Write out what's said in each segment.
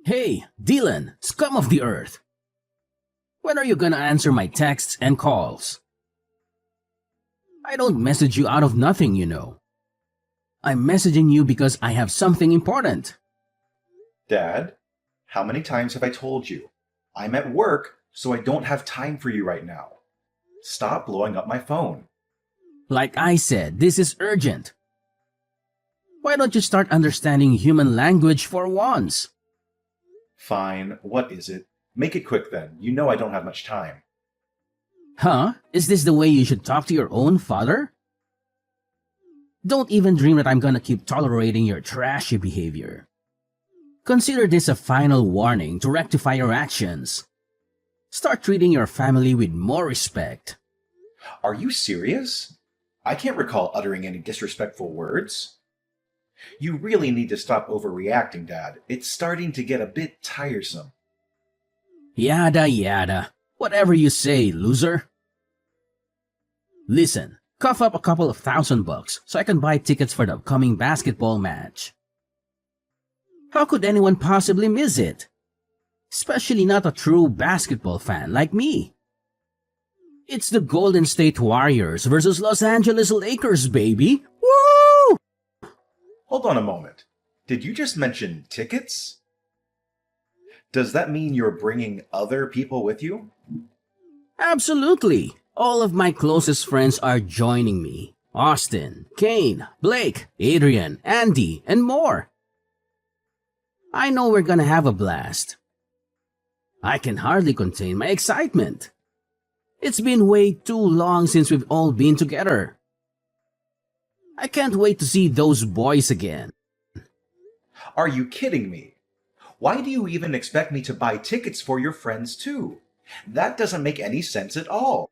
Hey, Dylan, scum of the earth. When are you gonna answer my texts and calls? I don't message you out of nothing, you know. I'm messaging you because I have something important. Dad, how many times have I told you? I'm at work, so I don't have time for you right now. Stop blowing up my phone. Like I said, this is urgent. Why don't you start understanding human language for once? Fine, what is it? Make it quick then. You know I don't have much time. Huh? Is this the way you should talk to your own father? Don't even dream that I'm gonna keep tolerating your trashy behavior. Consider this a final warning to rectify your actions. Start treating your family with more respect. Are you serious? I can't recall uttering any disrespectful words. You really need to stop overreacting, Dad. It's starting to get a bit tiresome. Yada yada. Whatever you say, loser. Listen, cough up a couple of $1,000 so I can buy tickets for the upcoming basketball match. How could anyone possibly miss it? Especially not a true basketball fan like me. It's the Golden State Warriors versus Los Angeles Lakers, baby! Woo! Hold on a moment. Did you just mention tickets? Does that mean you're bringing other people with you? Absolutely. All of my closest friends are joining me. Austin, Kane, Blake, Adrian, Andy, and more. I know we're gonna have a blast. I can hardly contain my excitement. It's been way too long since we've all been together. I can't wait to see those boys again. Are you kidding me? Why do you even expect me to buy tickets for your friends too? That doesn't make any sense at all.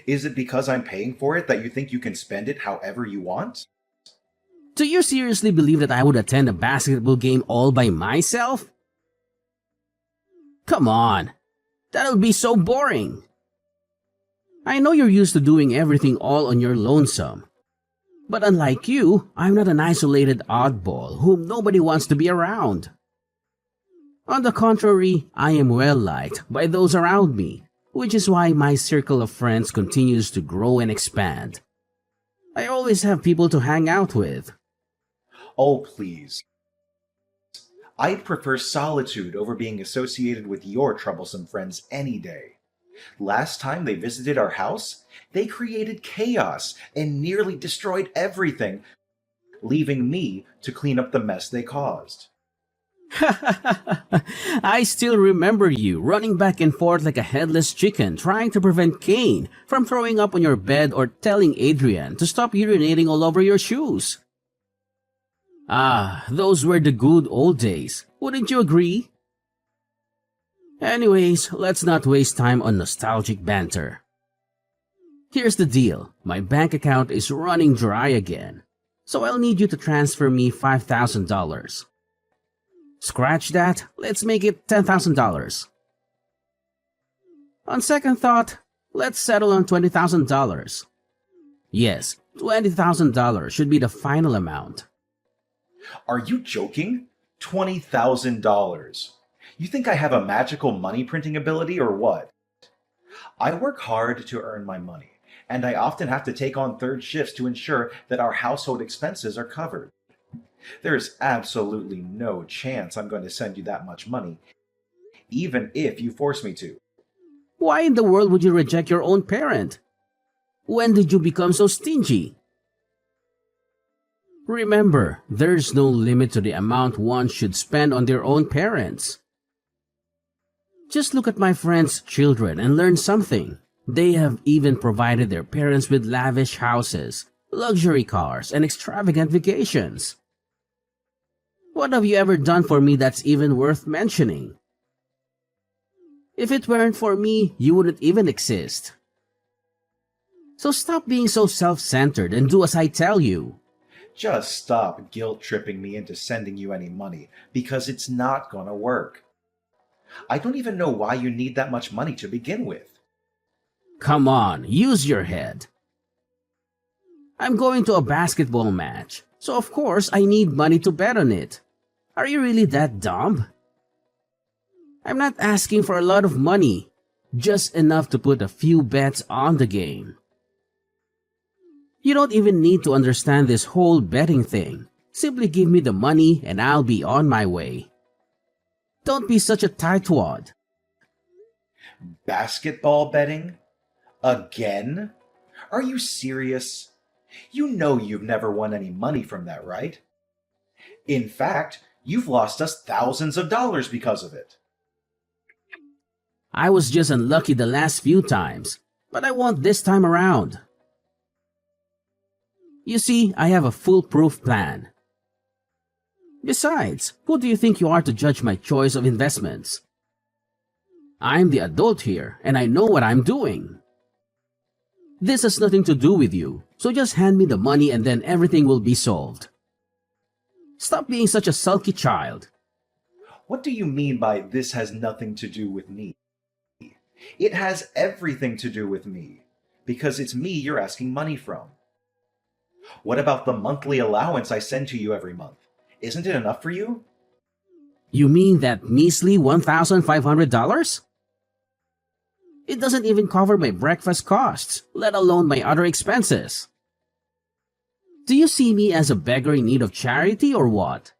Is it because I'm paying for it that you think you can spend it however you want? Do you seriously believe that I would attend a basketball game all by myself? Come on, that'll be so boring. I know you're used to doing everything all on your lonesome. But unlike you, I'm not an isolated oddball whom nobody wants to be around. On the contrary, I am well liked by those around me, which is why my circle of friends continues to grow and expand. I always have people to hang out with. Oh, please. I'd prefer solitude over being associated with your troublesome friends any day. Last time they visited our house, they created chaos and nearly destroyed everything, leaving me to clean up the mess they caused. I still remember you running back and forth like a headless chicken trying to prevent Kane from throwing up on your bed or telling Adrian to stop urinating all over your shoes. Ah, those were the good old days, wouldn't you agree? Anyways, let's not waste time on nostalgic banter. Here's the deal, my bank account is running dry again, so I'll need you to transfer me $5,000. Scratch that, let's make it $10,000. On second thought, let's settle on $20,000. Yes, $20,000 should be the final amount. Are you joking? $20,000. You think I have a magical money printing ability or what? I work hard to earn my money, and I often have to take on third shifts to ensure that our household expenses are covered. There is absolutely no chance I'm going to send you that much money, even if you force me to. Why in the world would you reject your own parent? When did you become so stingy? Remember, there's no limit to the amount one should spend on their own parents. Just look at my friends' children and learn something. They have even provided their parents with lavish houses, luxury cars, and extravagant vacations. What have you ever done for me that's even worth mentioning? If it weren't for me, you wouldn't even exist. So stop being so self-centered and do as I tell you. Just stop guilt-tripping me into sending you any money, because it's not gonna work. I don't even know why you need that much money to begin with. Come on, use your head. I'm going to a basketball match, so of course I need money to bet on it. Are you really that dumb? I'm not asking for a lot of money, just enough to put a few bets on the game. You don't even need to understand this whole betting thing. Simply give me the money and I'll be on my way. Don't be such a tightwad. Basketball betting? Again? Are you serious? You know you've never won any money from that, right? In fact, you've lost us thousands of dollars because of it. I was just unlucky the last few times, but I won this time around. You see, I have a foolproof plan. Besides, who do you think you are to judge my choice of investments? I'm the adult here, and I know what I'm doing. This has nothing to do with you, so just hand me the money and then everything will be solved. Stop being such a sulky child. What do you mean by this has nothing to do with me? It has everything to do with me, because it's me you're asking money from. What about the monthly allowance I send to you every month? Isn't it enough for you? You mean that measly $1,500? It doesn't even cover my breakfast costs, let alone my other expenses. Do you see me as a beggar in need of charity or what?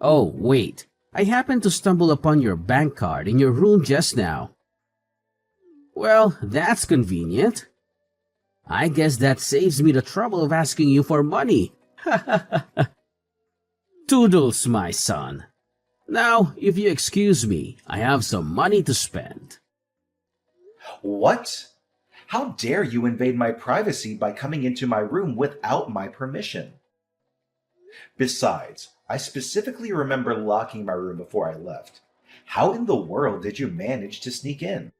Oh, wait. I happened to stumble upon your bank card in your room just now. Well, that's convenient. I guess that saves me the trouble of asking you for money. Toodles, my son. Now, if you excuse me, I have some money to spend. What? How dare you invade my privacy by coming into my room without my permission? Besides, I specifically remember locking my room before I left. How in the world did you manage to sneak in?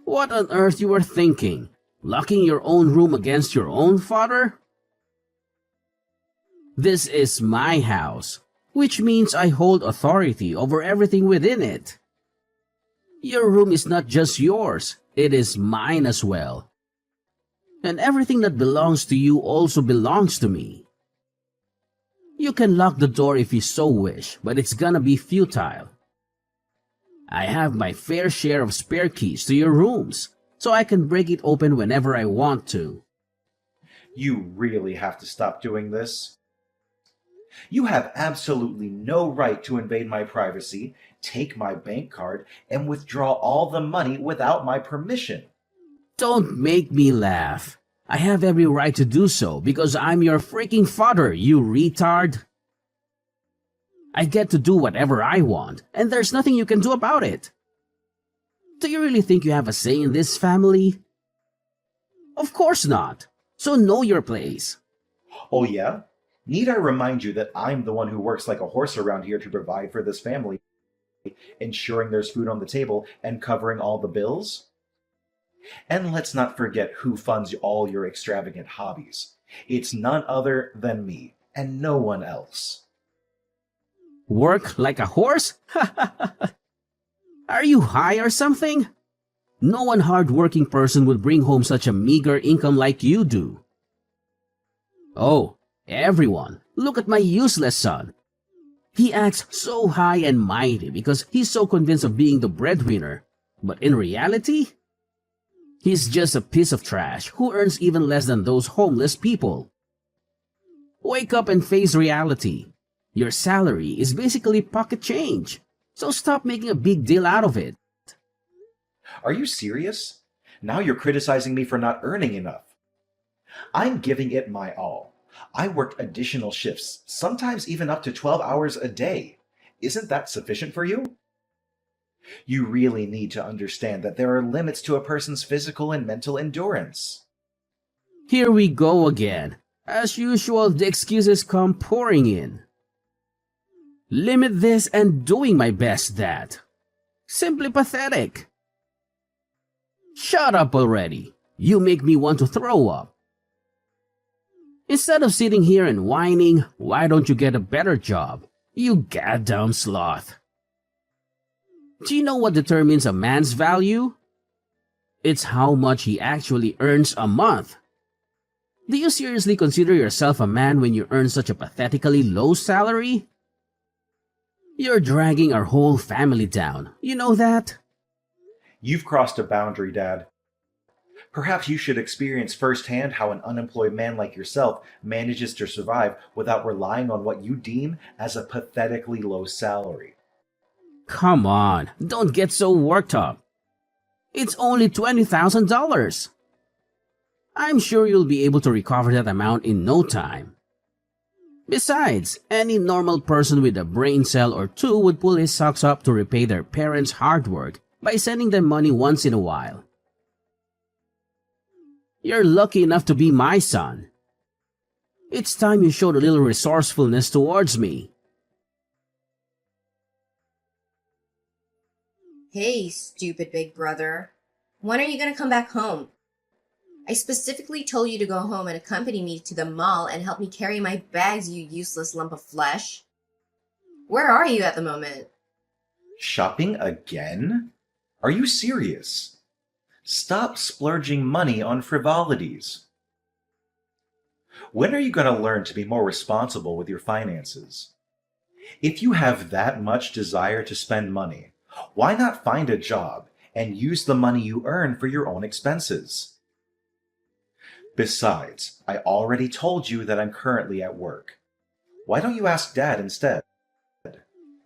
What on earth you were thinking? Locking your own room against your own father? This is my house, which means I hold authority over everything within it. Your room is not just yours, it is mine as well. And everything that belongs to you also belongs to me. You can lock the door if you so wish, but it's gonna be futile. I have my fair share of spare keys to your rooms, so I can break it open whenever I want to. You really have to stop doing this. You have absolutely no right to invade my privacy, take my bank card, and withdraw all the money without my permission. Don't make me laugh. I have every right to do so because I'm your freaking father, you retard. I get to do whatever I want, and there's nothing you can do about it. Do you really think you have a say in this family? Of course not. So know your place. Oh yeah? Need I remind you that I'm the one who works like a horse around here to provide for this family, ensuring there's food on the table and covering all the bills? And let's not forget who funds all your extravagant hobbies. It's none other than me, and no one else. Work like a horse? Are you high or something? No one hard-working person would bring home such a meager income like you do. Oh, everyone, look at my useless son. He acts so high and mighty because he's so convinced of being the breadwinner. But in reality, he's just a piece of trash who earns even less than those homeless people. Wake up and face reality. Your salary is basically pocket change, so stop making a big deal out of it. Are you serious? Now you're criticizing me for not earning enough. I'm giving it my all. I worked additional shifts, sometimes even up to 12 hours a day. Isn't that sufficient for you? You really need to understand that there are limits to a person's physical and mental endurance. Here we go again. As usual, the excuses come pouring in. Limit this and doing my best that. Simply pathetic. Shut up already. You make me want to throw up. Instead of sitting here and whining, why don't you get a better job? You goddamn sloth. Do you know what determines a man's value? It's how much he actually earns a month. Do you seriously consider yourself a man when you earn such a pathetically low salary? You're dragging our whole family down. You know that? You've crossed a boundary, Dad. Perhaps you should experience firsthand how an unemployed man like yourself manages to survive without relying on what you deem as a pathetically low salary. Come on, don't get so worked up. It's only $20,000. I'm sure you'll be able to recover that amount in no time. Besides, any normal person with a brain cell or two would pull his socks up to repay their parents' hard work by sending them money once in a while. You're lucky enough to be my son. It's time you showed a little resourcefulness towards me. Hey, stupid big brother. When are you gonna come back home? I specifically told you to go home and accompany me to the mall and help me carry my bags, you useless lump of flesh. Where are you at the moment? Shopping again? Are you serious? Stop splurging money on frivolities. When are you going to learn to be more responsible with your finances? If you have that much desire to spend money, why not find a job and use the money you earn for your own expenses? Besides, I already told you that I'm currently at work. Why don't you ask Dad instead?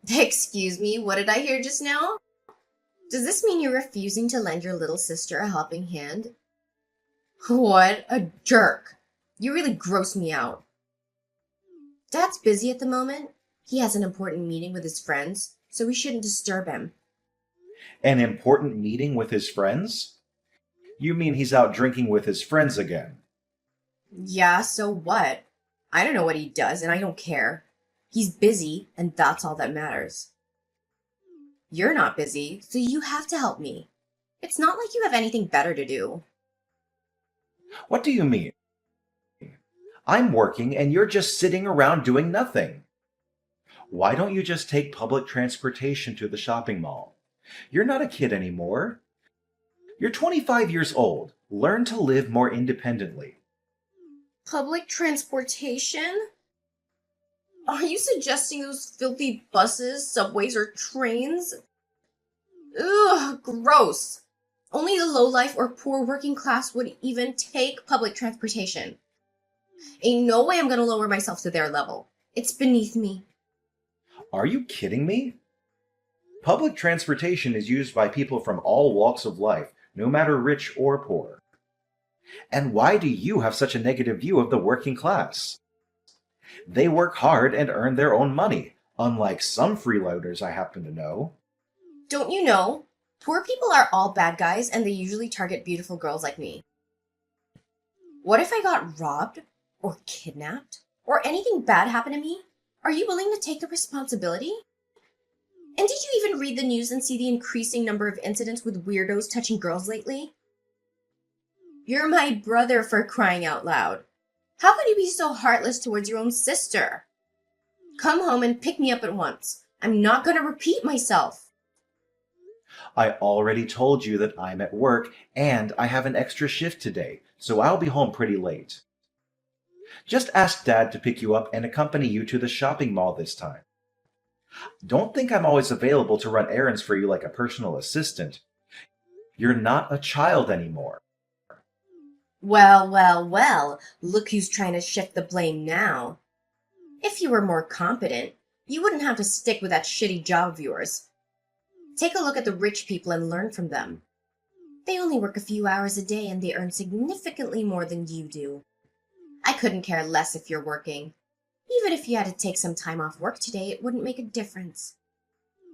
Excuse me, what did I hear just now? Does this mean you're refusing to lend your little sister a helping hand? What a jerk. You really gross me out. Dad's busy at the moment. He has an important meeting with his friends, so we shouldn't disturb him. An important meeting with his friends? You mean he's out drinking with his friends again? Yeah, so what? I don't know what he does, and I don't care. He's busy, and that's all that matters. You're not busy, so you have to help me. It's not like you have anything better to do. What do you mean? I'm working and you're just sitting around doing nothing. Why don't you just take public transportation to the shopping mall? You're not a kid anymore. You're 25 years old. Learn to live more independently. Public transportation? Are you suggesting those filthy buses, subways, or trains? Ugh, gross. Only the lowlife or poor working class would even take public transportation. Ain't no way I'm gonna lower myself to their level. It's beneath me. Are you kidding me? Public transportation is used by people from all walks of life, no matter rich or poor. And why do you have such a negative view of the working class? They work hard and earn their own money, unlike some freeloaders I happen to know. Don't you know? Poor people are all bad guys and they usually target beautiful girls like me. What if I got robbed? Or kidnapped? Or anything bad happened to me? Are you willing to take the responsibility? And did you even read the news and see the increasing number of incidents with weirdos touching girls lately? You're my brother, for crying out loud. How could you be so heartless towards your own sister? Come home and pick me up at once. I'm not going to repeat myself. I already told you that I'm at work and I have an extra shift today, so I'll be home pretty late. Just ask Dad to pick you up and accompany you to the shopping mall this time. Don't think I'm always available to run errands for you like a personal assistant. You're not a child anymore. Well, look who's trying to shift the blame now. If you were more competent, you wouldn't have to stick with that shitty job of yours. Take a look at the rich people and learn from them. They only work a few hours a day and they earn significantly more than you do. I couldn't care less if you're working. Even if you had to take some time off work today, it wouldn't make a difference.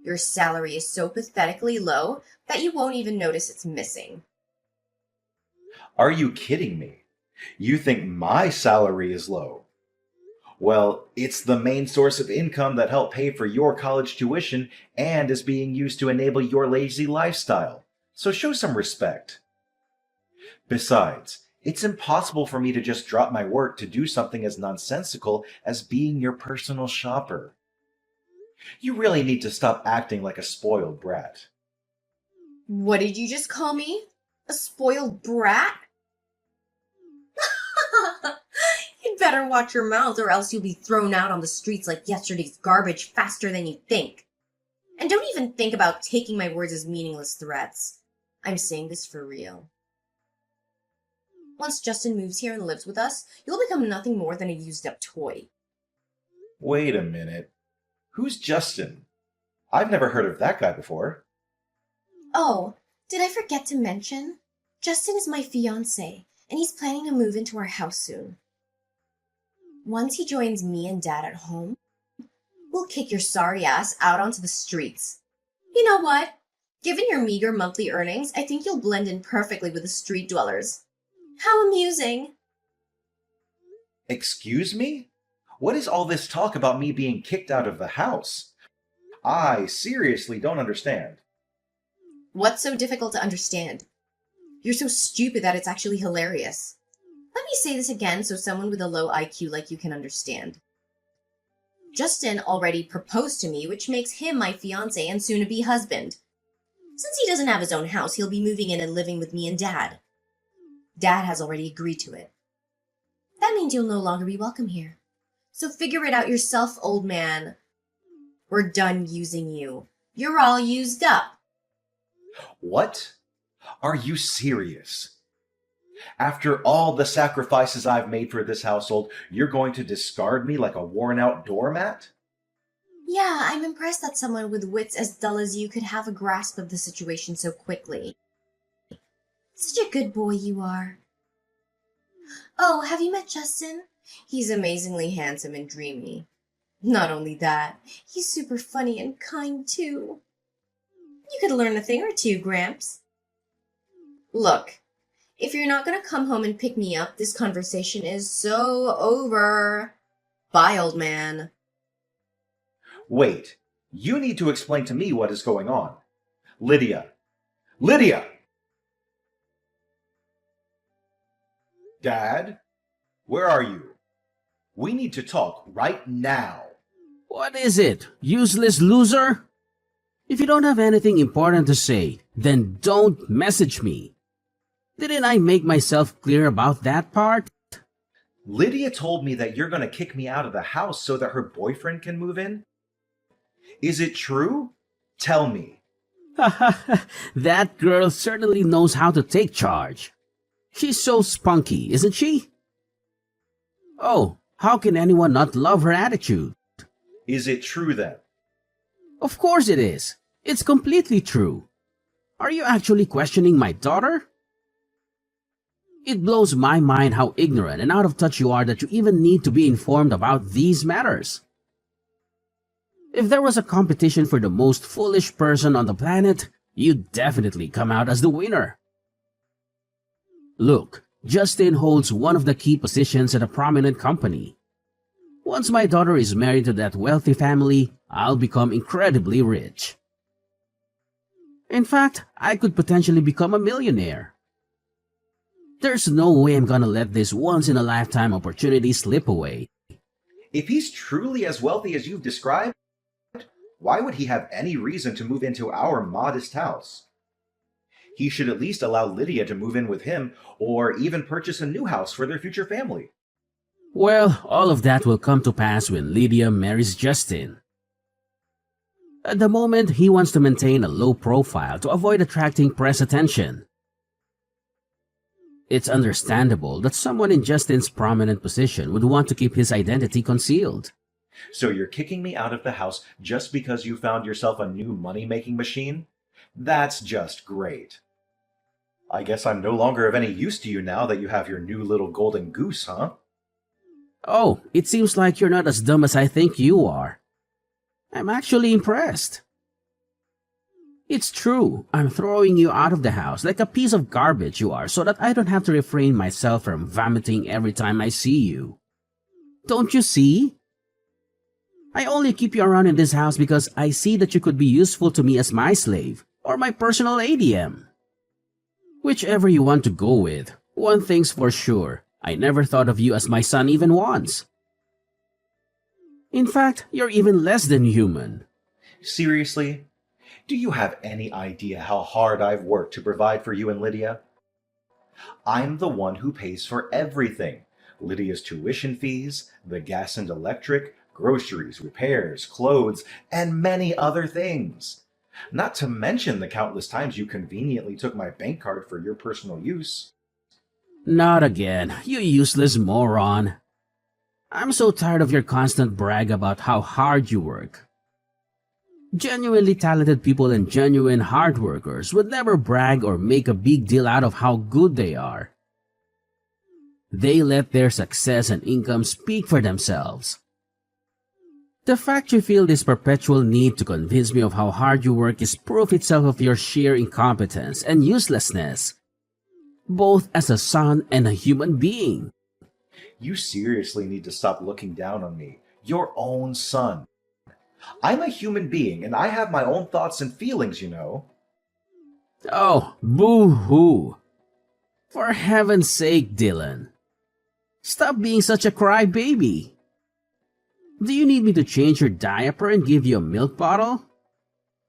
Your salary is so pathetically low that you won't even notice it's missing. Are you kidding me? You think my salary is low? Well, it's the main source of income that helped pay for your college tuition and is being used to enable your lazy lifestyle. So show some respect. Besides, it's impossible for me to just drop my work to do something as nonsensical as being your personal shopper. You really need to stop acting like a spoiled brat. What did you just call me? A spoiled brat? You'd better watch your mouth or else you'll be thrown out on the streets like yesterday's garbage faster than you think. And don't even think about taking my words as meaningless threats. I'm saying this for real. Once Justin moves here and lives with us, you'll become nothing more than a used-up toy. Wait a minute. Who's Justin? I've never heard of that guy before. Oh, did I forget to mention? Justin is my fiancé, and he's planning to move into our house soon. Once he joins me and Dad at home, we'll kick your sorry ass out onto the streets. You know what? Given your meager monthly earnings, I think you'll blend in perfectly with the street dwellers. How amusing! Excuse me? What is all this talk about me being kicked out of the house? I seriously don't understand. What's so difficult to understand? You're so stupid that it's actually hilarious. Let me say this again so someone with a low IQ like you can understand. Justin already proposed to me, which makes him my fiancé and soon-to-be husband. Since he doesn't have his own house, he'll be moving in and living with me and Dad. Dad has already agreed to it. That means you'll no longer be welcome here. So figure it out yourself, old man. We're done using you. You're all used up. What? Are you serious? After all the sacrifices I've made for this household, you're going to discard me like a worn-out doormat? Yeah, I'm impressed that someone with wits as dull as you could have a grasp of the situation so quickly. Such a good boy you are. Oh, have you met Justin? He's amazingly handsome and dreamy. Not only that, he's super funny and kind too. You could learn a thing or two, Gramps. Look, if you're not gonna come home and pick me up, this conversation is so over. Bye, old man. Wait, you need to explain to me what is going on. Lydia! Lydia! Dad? Where are you? We need to talk right now. What is it, useless loser? If you don't have anything important to say, then don't message me. Didn't I make myself clear about that part? Lydia told me that you're going to kick me out of the house so that her boyfriend can move in. Is it true? Tell me. That girl certainly knows how to take charge. She's so spunky, isn't she? Oh, how can anyone not love her attitude? Is it true then? Of course it is. It's completely true. Are you actually questioning my daughter? It blows my mind how ignorant and out of touch you are that you even need to be informed about these matters. If there was a competition for the most foolish person on the planet, you'd definitely come out as the winner. Look, Justin holds one of the key positions at a prominent company. Once my daughter is married to that wealthy family, I'll become incredibly rich. In fact, I could potentially become a millionaire. There's no way I'm gonna let this once-in-a-lifetime opportunity slip away. If he's truly as wealthy as you've described, why would he have any reason to move into our modest house? He should at least allow Lydia to move in with him, or even purchase a new house for their future family. Well, all of that will come to pass when Lydia marries Justin. At the moment, he wants to maintain a low profile to avoid attracting press attention. It's understandable that someone in Justin's prominent position would want to keep his identity concealed. So you're kicking me out of the house just because you found yourself a new money-making machine? That's just great. I guess I'm no longer of any use to you now that you have your new little golden goose, huh? Oh, it seems like you're not as dumb as I think you are. I'm actually impressed. It's true, I'm throwing you out of the house like a piece of garbage you are so that I don't have to refrain myself from vomiting every time I see you. Don't you see? I only keep you around in this house because I see that you could be useful to me as my slave or my personal ADM. Whichever you want to go with, one thing's for sure, I never thought of you as my son even once. In fact, you're even less than human. Seriously? Do you have any idea how hard I've worked to provide for you and Lydia? I'm the one who pays for everything. Lydia's tuition fees, the gas and electric, groceries, repairs, clothes, and many other things. Not to mention the countless times you conveniently took my bank card for your personal use. Not again, you useless moron. I'm so tired of your constant brag about how hard you work. Genuinely talented people and genuine hard workers would never brag or make a big deal out of how good they are. They let their success and income speak for themselves. The fact you feel this perpetual need to convince me of how hard you work is proof itself of your sheer incompetence and uselessness, both as a son and a human being. You seriously need to stop looking down on me, your own son. I'm a human being and I have my own thoughts and feelings, you know. Oh, boo-hoo. For heaven's sake, Dylan. Stop being such a crybaby. Do you need me to change your diaper and give you a milk bottle?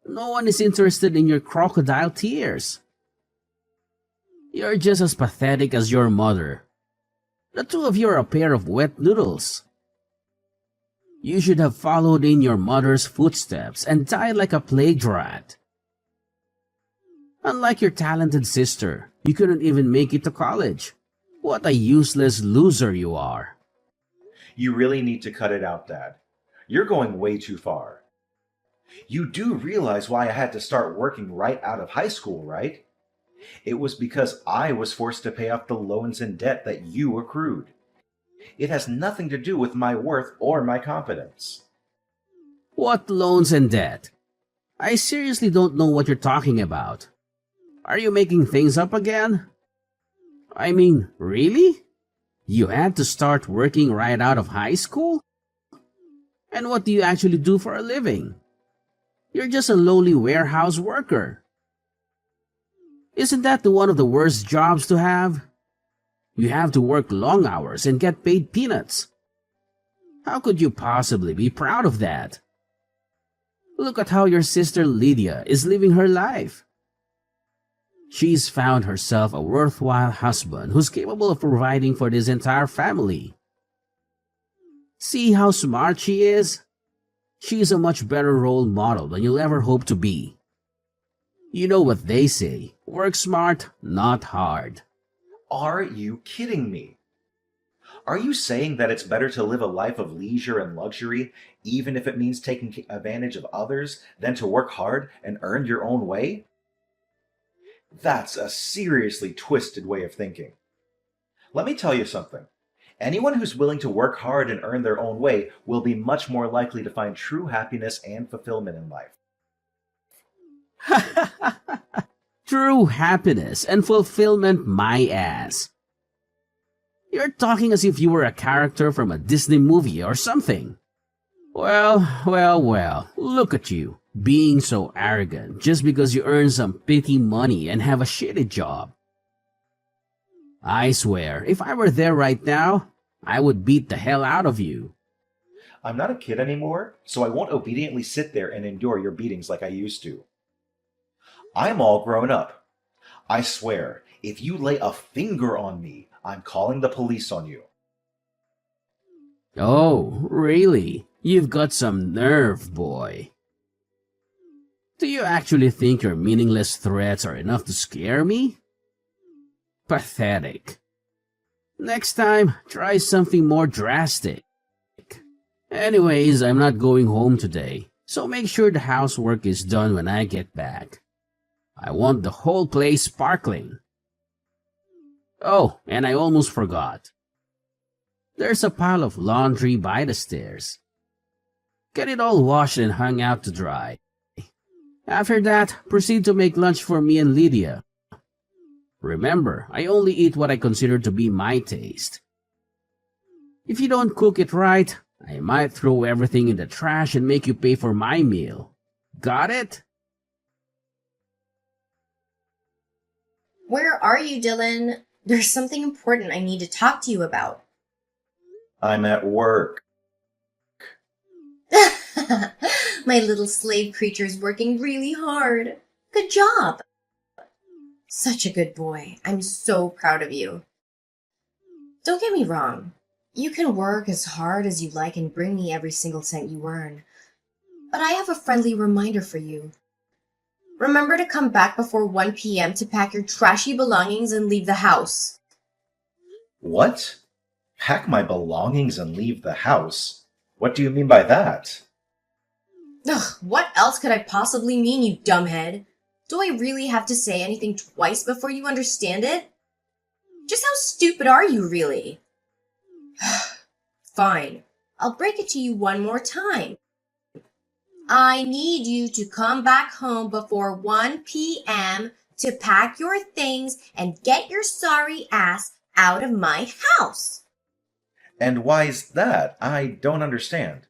No one is interested in your crocodile tears. You're just as pathetic as your mother. The two of you are a pair of wet noodles. You should have followed in your mother's footsteps and died like a plague rat. Unlike your talented sister, you couldn't even make it to college. What a useless loser you are. You really need to cut it out, Dad. You're going way too far. You do realize why I had to start working right out of high school, right? It was because I was forced to pay off the loans and debt that you accrued. It has nothing to do with my worth or my competence. What loans and debt? I seriously don't know what you're talking about. Are you making things up again? I mean, really? You had to start working right out of high school? And what do you actually do for a living? You're just a lowly warehouse worker. Isn't that one of the worst jobs to have? You have to work long hours and get paid peanuts. How could you possibly be proud of that? Look at how your sister Lydia is living her life. She's found herself a worthwhile husband who's capable of providing for this entire family. See how smart she is? She's a much better role model than you'll ever hope to be. You know what they say, work smart, not hard. Are you kidding me? Are you saying that it's better to live a life of leisure and luxury, even if it means taking advantage of others, than to work hard and earn your own way? That's a seriously twisted way of thinking. Let me tell you something. Anyone who's willing to work hard and earn their own way will be much more likely to find true happiness and fulfillment in life. True happiness and fulfillment, my ass. You're talking as if you were a character from a Disney movie or something. Well, look at you, being so arrogant just because you earn some petty money and have a shitty job. I swear, if I were there right now, I would beat the hell out of you. I'm not a kid anymore, so I won't obediently sit there and endure your beatings like I used to. I'm all grown up. I swear, if you lay a finger on me, I'm calling the police on you. Oh, really? You've got some nerve, boy. Do you actually think your meaningless threats are enough to scare me? Pathetic. Next time, try something more drastic. Anyways, I'm not going home today, so make sure the housework is done when I get back. I want the whole place sparkling. Oh, and I almost forgot. There's a pile of laundry by the stairs. Get it all washed and hung out to dry. After that, proceed to make lunch for me and Lydia. Remember, I only eat what I consider to be my taste. If you don't cook it right, I might throw everything in the trash and make you pay for my meal. Got it? Where are you, Dylan? There's something important I need to talk to you about. I'm at work. My little slave creature's working really hard. Good job. Such a good boy. I'm so proud of you. Don't get me wrong. You can work as hard as you like and bring me every single cent you earn. But I have a friendly reminder for you. Remember to come back before 1 p.m. to pack your trashy belongings and leave the house. What? Pack my belongings and leave the house? What do you mean by that? Ugh, what else could I possibly mean, you dumbhead? Do I really have to say anything twice before you understand it? Just how stupid are you, really? Fine, I'll break it to you one more time. I need you to come back home before 1 p.m. to pack your things and get your sorry ass out of my house. And why's that? I don't understand.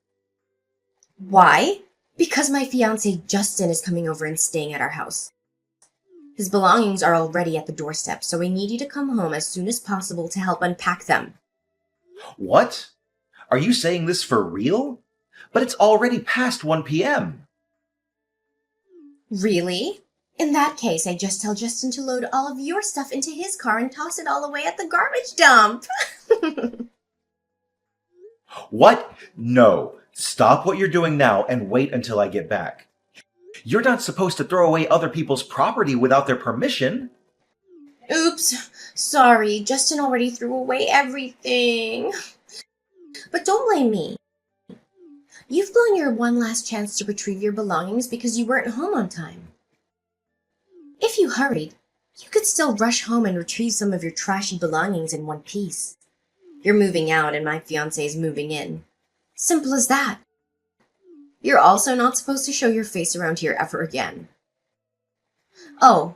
Why? Because my fiance Justin is coming over and staying at our house. His belongings are already at the doorstep, so I need you to come home as soon as possible to help unpack them. What? Are you saying this for real? But it's already past 1 p.m. Really? In that case, I just tell Justin to load all of your stuff into his car and toss it all away at the garbage dump. What? No. Stop what you're doing now and wait until I get back. You're not supposed to throw away other people's property without their permission. Oops. Sorry, Justin already threw away everything. But don't blame me. You've blown your one last chance to retrieve your belongings because you weren't home on time. If you hurried, you could still rush home and retrieve some of your trashy belongings in one piece. You're moving out and my fiancé is moving in. Simple as that. You're also not supposed to show your face around here ever again. Oh,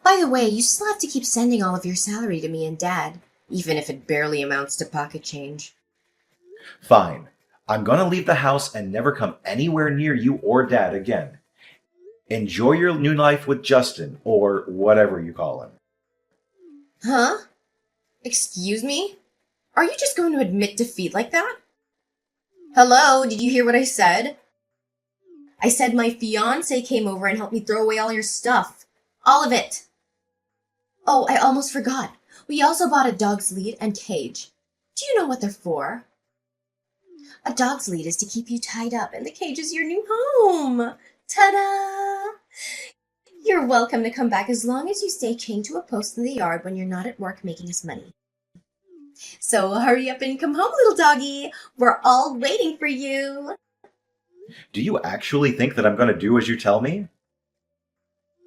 by the way, you still have to keep sending all of your salary to me and Dad, even if it barely amounts to pocket change. Fine. I'm gonna leave the house and never come anywhere near you or Dad again. Enjoy your new life with Justin, or whatever you call him. Huh? Excuse me? Are you just going to admit defeat like that? Hello, did you hear what I said? I said my fiancé came over and helped me throw away all your stuff. All of it. Oh, I almost forgot. We also bought a dog's lead and cage. Do you know what they're for? A dog's lead is to keep you tied up, and the cage is your new home. Ta-da! You're welcome to come back as long as you stay chained to a post in the yard when you're not at work making us money. So hurry up and come home, little doggy. We're all waiting for you. Do you actually think that I'm gonna do as you tell me?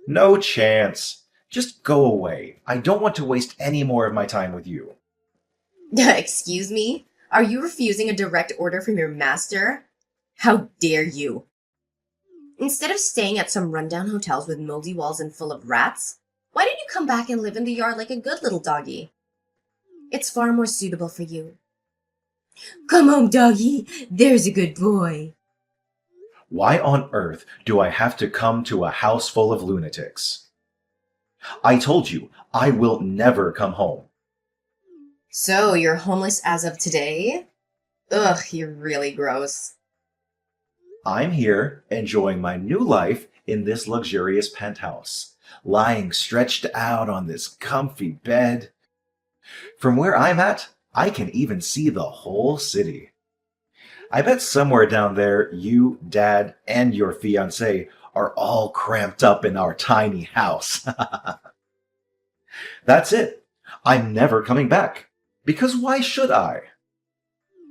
No chance. Just go away. I don't want to waste any more of my time with you. Excuse me? Are you refusing a direct order from your master? How dare you? Instead of staying at some rundown hotels with moldy walls and full of rats, why don't you come back and live in the yard like a good little doggy? It's far more suitable for you. Come home, doggy. There's a good boy. Why on earth do I have to come to a house full of lunatics? I told you, I will never come home. So, you're homeless as of today? Ugh, you're really gross. I'm here enjoying my new life in this luxurious penthouse, lying stretched out on this comfy bed. From where I'm at, I can even see the whole city. I bet somewhere down there, you, Dad, and your fiancé are all cramped up in our tiny house. That's it. I'm never coming back. Because why should I?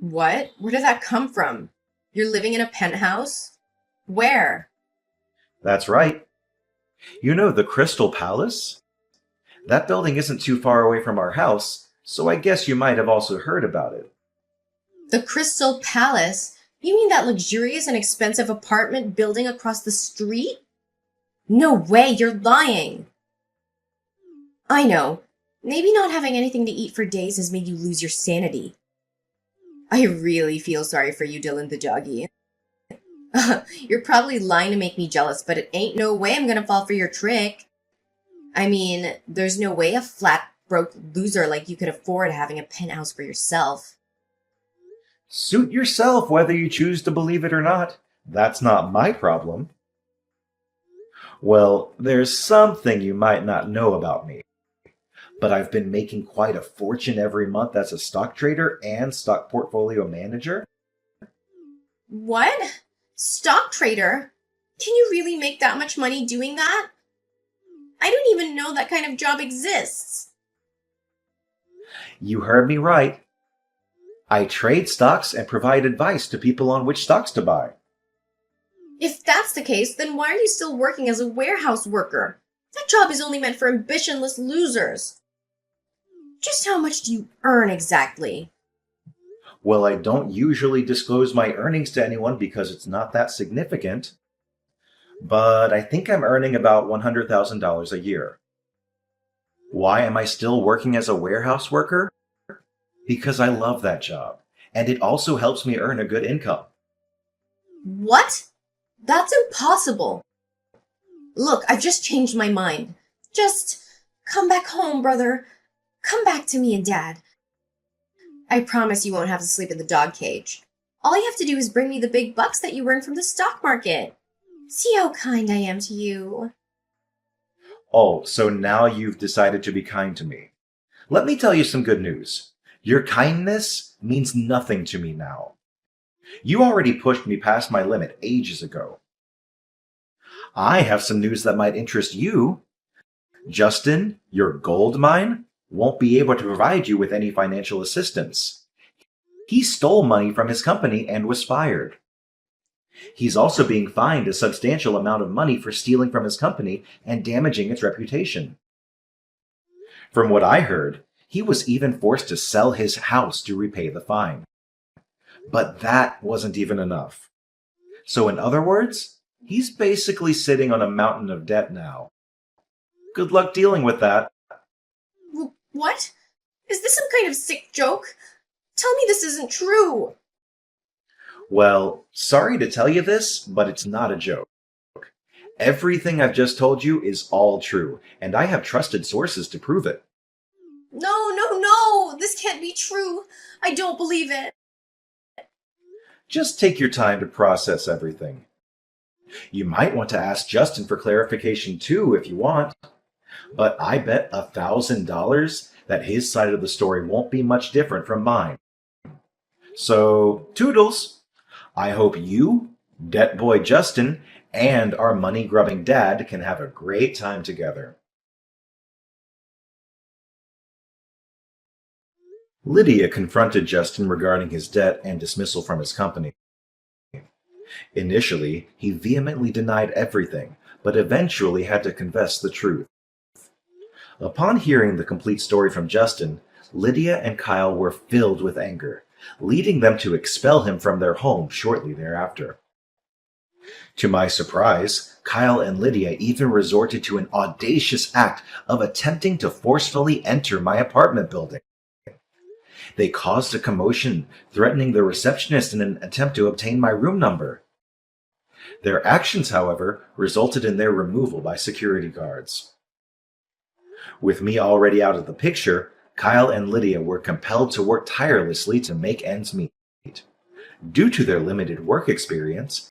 What? Where did that come from? You're living in a penthouse? Where? That's right. You know the Crystal Palace? That building isn't too far away from our house, so I guess you might have also heard about it. The Crystal Palace? You mean that luxurious and expensive apartment building across the street? No way, you're lying. I know. Maybe not having anything to eat for days has made you lose your sanity. I really feel sorry for you, Dylan the doggy. You're probably lying to make me jealous, but it ain't no way I'm gonna fall for your trick. I mean, there's no way a flat, broke loser like you could afford having a penthouse for yourself. Suit yourself whether you choose to believe it or not. That's not my problem. Well, there's something you might not know about me. but I've been making quite a fortune every month as a stock trader and stock portfolio manager. What? Stock trader? Can you really make that much money doing that? I don't even know that kind of job exists. You heard me right. I trade stocks and provide advice to people on which stocks to buy. If that's the case, then why are you still working as a warehouse worker? That job is only meant for ambitionless losers. Just how much do you earn exactly? Well, I don't usually disclose my earnings to anyone because it's not that significant, but I think I'm earning about $100,000 a year. Why am I still working as a warehouse worker? Because I love that job, and it also helps me earn a good income. What? That's impossible. Look, I've just changed my mind. Just come back home, brother. Come back to me and Dad. I promise you won't have to sleep in the dog cage. All you have to do is bring me the big bucks that you earn from the stock market. See how kind I am to you. Oh, so now you've decided to be kind to me. Let me tell you some good news. Your kindness means nothing to me now. You already pushed me past my limit ages ago. I have some news that might interest you. Justin, your gold mine, won't be able to provide you with any financial assistance. He stole money from his company and was fired. He's also being fined a substantial amount of money for stealing from his company and damaging its reputation. From what I heard, he was even forced to sell his house to repay the fine. But that wasn't even enough. So in other words, he's basically sitting on a mountain of debt now. Good luck dealing with that. What? Is this some kind of sick joke? Tell me this isn't true. Well, sorry to tell you this, but it's not a joke. Everything I've just told you is all true, and I have trusted sources to prove it. No. This can't be true. I don't believe it. Just take your time to process everything. You might want to ask Justin for clarification too if you want, but I bet $1,000 that his side of the story won't be much different from mine. So, toodles! I hope you, Debt Boy Justin, and our money-grubbing dad can have a great time together. Lydia confronted Justin regarding his debt and dismissal from his company. Initially, he vehemently denied everything, but eventually had to confess the truth. Upon hearing the complete story from Justin, Lydia and Kyle were filled with anger, leading them to expel him from their home shortly thereafter. To my surprise, Kyle and Lydia even resorted to an audacious act of attempting to forcefully enter my apartment building. They caused a commotion, threatening the receptionist in an attempt to obtain my room number. Their actions, however, resulted in their removal by security guards. With me already out of the picture, Kyle and Lydia were compelled to work tirelessly to make ends meet. Due to their limited work experience,